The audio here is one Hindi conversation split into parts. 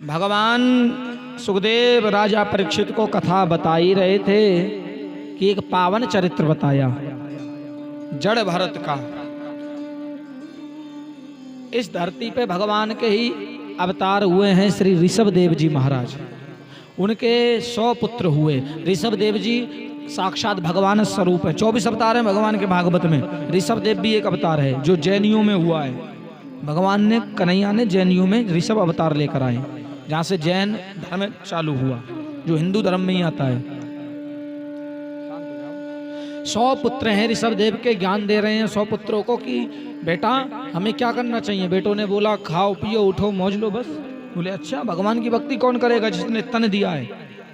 भगवान सुखदेव राजा परीक्षित को कथा बता ही रहे थे कि एक पावन चरित्र बताया जड़ भरत का। इस धरती पे भगवान के ही अवतार हुए हैं श्री ऋषभ देव जी महाराज। उनके 100 पुत्र हुए। ऋषभ देव जी साक्षात भगवान स्वरूप है। 24 अवतार हैं भगवान के भागवत में। ऋषभ देव भी एक अवतार है जो जैनियों में हुआ है। भगवान ने कन्हैया ने जैनियों में ऋषभ अवतार लेकर आए, जहाँ से जैन धर्म चालू हुआ जो हिंदू धर्म में ही आता है। 100 पुत्र हैं ऋषभ देव के। ज्ञान दे रहे हैं 100 पुत्रों को कि बेटा हमें क्या करना चाहिए। बेटों ने बोला खाओ पियो उठो मौज लो बस। बोले अच्छा भगवान की भक्ति कौन करेगा जिसने तन दिया है,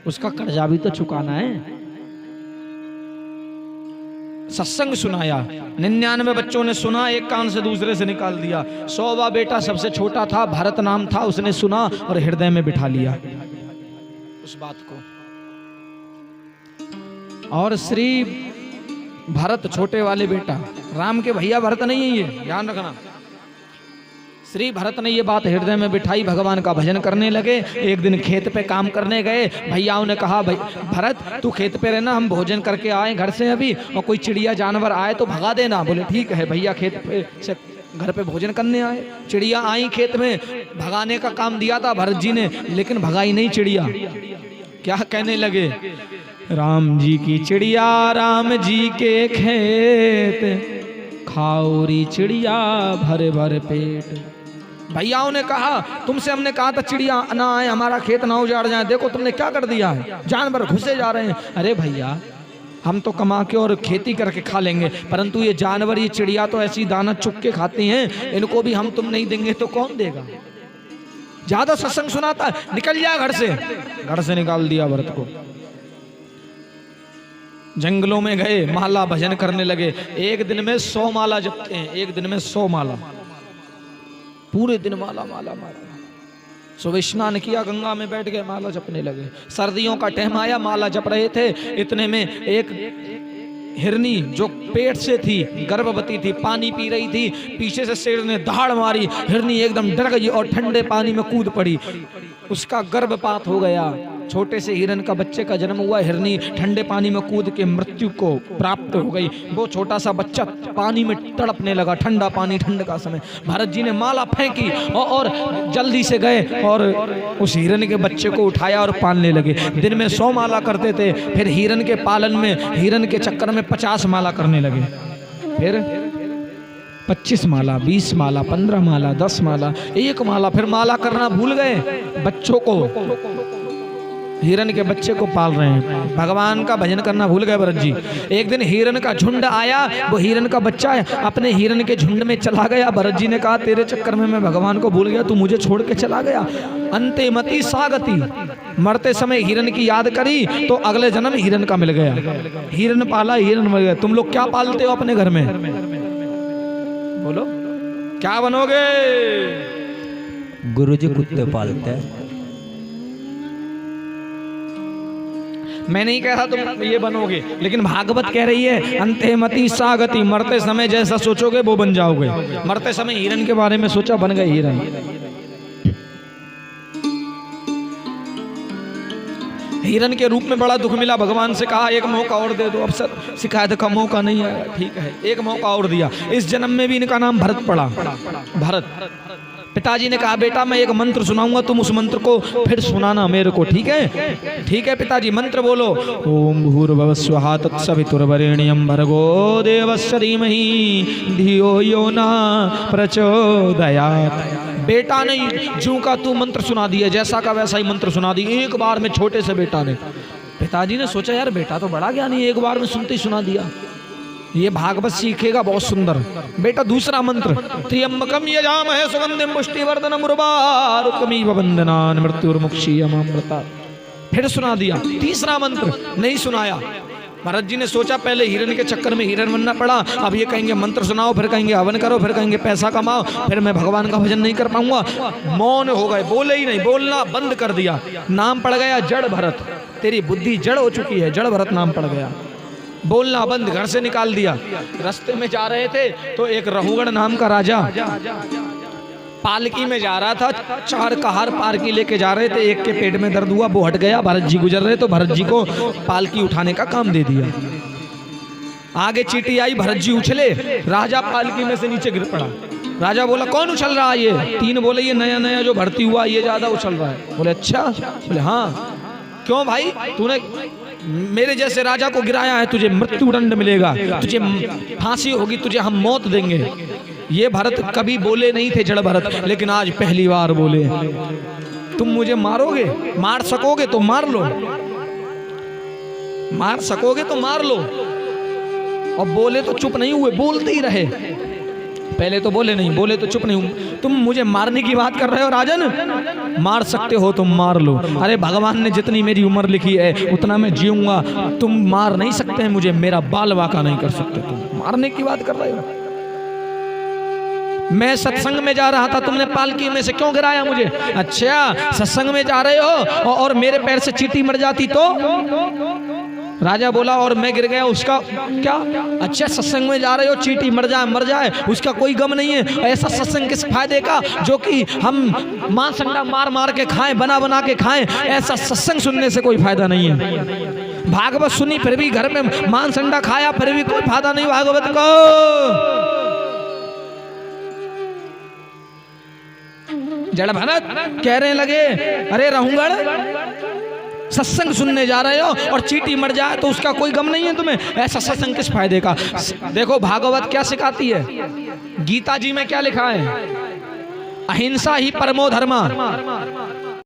उसका कर्जा भी तो चुकाना है। सत्संग सुनाया, 99 बच्चों ने सुना, एक कान से दूसरे से निकाल दिया। 100वां बेटा सबसे छोटा था, भरत नाम था, उसने सुना और हृदय में बिठा लिया उस बात को। और श्री भरत छोटे वाले बेटा, राम के भैया भरत नहीं है, ये ध्यान रखना। श्री भरत ने ये बात हृदय में बिठाई, भगवान का भजन करने लगे। एक दिन खेत पे काम करने गए। भैयाओं ने कहा भाई भरत तू खेत पे रहना, हम भोजन करके आए घर से अभी, और कोई चिड़िया जानवर आए तो भगा देना। बोले ठीक है। भैया खेत पे से घर पे भोजन करने आए। चिड़िया आई खेत में, भगाने का काम दिया था भरत जी ने, लेकिन भगाई नहीं चिड़िया। क्या कहने लगे, राम जी की चिड़िया राम जी के खेत, खाओरी चिड़िया भरे भरे पेट। भैयाओं ने कहा तुमसे हमने कहा था चिड़िया ना आए, हमारा खेत ना उजाड़ जाए, देखो तुमने क्या कर दिया है, जानवर घुसे जा रहे हैं। अरे भैया हम तो कमा के और खेती करके खा लेंगे, परंतु ये जानवर ये चिड़िया तो ऐसी दाना चुग के खाती हैं, इनको भी हम तुम नहीं देंगे तो कौन देगा। ज्यादा सत्संग सुनाता है, निकल जा घर से। घर से निकाल दिया भरत को। जंगलों में गए, माला भजन करने लगे। एक दिन में 100 माला जपते हैं, एक दिन में 100 माला, पूरे दिन माला माला माला। सुबह स्नान किया, गंगा में बैठ गए, माला जपने लगे। सर्दियों का टाइम आया, माला जप रहे थे, इतने में एक हिरनी जो पेट से थी, गर्भवती थी, पानी पी रही थी, पीछे से शेर ने दहाड़ मारी। हिरनी एकदम डर गई और ठंडे पानी में कूद पड़ी। उसका गर्भपात हो गया। छोटे से हिरन का बच्चे का जन्म हुआ। हिरनी ठंडे पानी में कूद के मृत्यु को प्राप्त हो गई। वो छोटा सा बच्चा पानी में तड़पने लगा। ठंडा पानी, ठंड का समय। भरत जी ने माला फेंकी और जल्दी से गए और उस हिरन के बच्चे को उठाया और पालने लगे। दिन में 100 माला करते थे, फिर हिरन के पालन में, हिरन के चक्कर में 50 माला करने लगे, फिर 25 माला, 20 माला, 15 माला, 10 माला, 1 माला, फिर माला करना भूल गए। बच्चों को, हिरन के बच्चे को पाल रहे हैं, भगवान का भजन करना भूल गए भरत जी। एक दिन हिरन का झुंड आया, वो हिरन का बच्चा अपने हिरन के झुंड में चला गया। भरत जी ने कहा तेरे चक्कर में मैं भगवान को भूल गया, तू मुझे छोड़ के चला गया। अंते मति सागति, मरते समय हिरन की याद करी तो अगले जन्म हिरन का मिल गया। हिरन पाला, हिरन मर गया। तुम लोग क्या पालते हो अपने घर में, बोलो क्या बनोगे। गुरुजी कुत्ते पालते हैं। मैं नहीं कह रहा तुम ये बनोगे, लेकिन भागवत कह रही है अंते मति सागति, मरते समय जैसा सोचोगे वो बन जाओगे। मरते समय हिरन के बारे में सोचा, बन गए हिरन। हिरन के रूप में बड़ा दुख मिला। भगवान से कहा एक मौका और दे दो, अब सर शिकायत का मौका नहीं आया। ठीक है, एक मौका और दिया। इस जन्म में भी इनका नाम भरत पड़ा, भरत। पिताजी ने कहा बेटा मैं एक मंत्र सुनाऊंगा, तुम उस मंत्र को फिर सुनाना मेरे को, ठीक है। ठीक है पिताजी, मंत्र बोलो। ओम भूर्भुवः स्वः तत्सवितुर्वरेण्यं भर्गो देवस्य धीमहि धियो यो न प्रचोदयात्। बेटा नहीं, जू का तू मंत्र सुना दिया, जैसा का वैसा ही मंत्र सुना दी एक बार में, छोटे से बेटा ने। पिताजी ने सोचा यार बेटा तो बड़ा ज्ञानी, एक बार में सुनते ही सुना दिया, ये भागवत सीखेगा बहुत सुंदर। बेटा दूसरा मंत्र, त्र्यंबकम यजामहे सुगंधिम पुष्टिवर्धनम उर्वारुकमिव बन्धनान् मृत्युर्मुक्षीयमामृतात्। फिर सुना दिया। तीसरा मंत्र नहीं सुनाया। भरत जी ने सोचा पहले हिरन के चक्कर में हिरन बनना पड़ा, अब ये कहेंगे मंत्र सुनाओ, फिर कहेंगे हवन करो, फिर कहेंगे पैसा कमाओ, फिर मैं भगवान का भजन नहीं कर पाऊंगा। मौन हो गए, बोले ही नहीं, बोलना बंद कर दिया। नाम पड़ गया जड़ भरत। तेरी बुद्धि जड़ हो चुकी है, जड़ भरत नाम पड़ गया। बोलना बंद, घर से निकाल दिया। रास्ते में जा रहे थे तो एक रहुगण नाम का राजा पालकी में जा रहा था, 4 कहार पालकी लेके जा रहे थे, एक के पेट में दर्द हुआ, वो हट गया, भरत जी गुजर रहे तो भरत जी को पालकी उठाने का काम दे दिया। आगे चींटी आई, भरत जी उछले, राजा पालकी में से नीचे गिर पड़ा। राजा बोला कौन उछल रहा है ये? 3 बोले ये नया नया जो भर्ती हुआ ये ज्यादा उछल रहा है। बोले अच्छा? बोले हाँ। क्यों भाई? तूने मेरे जैसे राजा को गिराया है, तुझे मृत्यु दंड मिलेगा, तुझे फांसी होगी, तुझे हम मौत देंगे। ये भरत कभी बोले नहीं थे जड़ भरत, लेकिन आज पहली बार बोले। तुम मुझे मारोगे? मार सकोगे तो मार लो, मार सकोगे तो मार लो। और बोले तो चुप नहीं हुए, बोलते ही रहे। पहले तो बोले नहीं, बोले तो चुप नहीं हुए। तुम मुझे मारने की बात कर रहे हो राजन? मार सकते हो तो मार लो। अरे भगवान ने जितनी मेरी उम्र लिखी है उतना मैं जीऊंगा, तुम मार नहीं सकते मुझे, मेरा बाल वाका नहीं कर सकते। तुम मारने की बात कर रहे हो? मैं सत्संग में जा रहा था, तुमने पालकी में से क्यों गिराया मुझे? अच्छा सत्संग में जा रहे हो और मेरे पैर से चींटी मर जाती तो? राजा बोला और मैं गिर गया उसका क्या? अच्छा सत्संग में जा रहे हो, चींटी मर जाए उसका कोई गम नहीं है। ऐसा सत्संग किस फायदे का जो कि हम मां संडा मार मार के खाएं, बना के खाएं। ऐसा सत्संग सुनने से कोई फायदा नहीं है। भागवत सुनी फिर भी घर में मां संडा खाया, फिर भी कोई फायदा नहीं भागवत को। जड़ भरत कहने लगे अरे रहूंगड़, सत्संग सुनने जा रहे हो और चींटी मर जाए तो उसका कोई गम नहीं है तुम्हें? ऐसा सत्संग किस फायदे का? देखो भागवत क्या सिखाती है, गीता जी में क्या लिखा है? अहिंसा ही परमो धर्मा।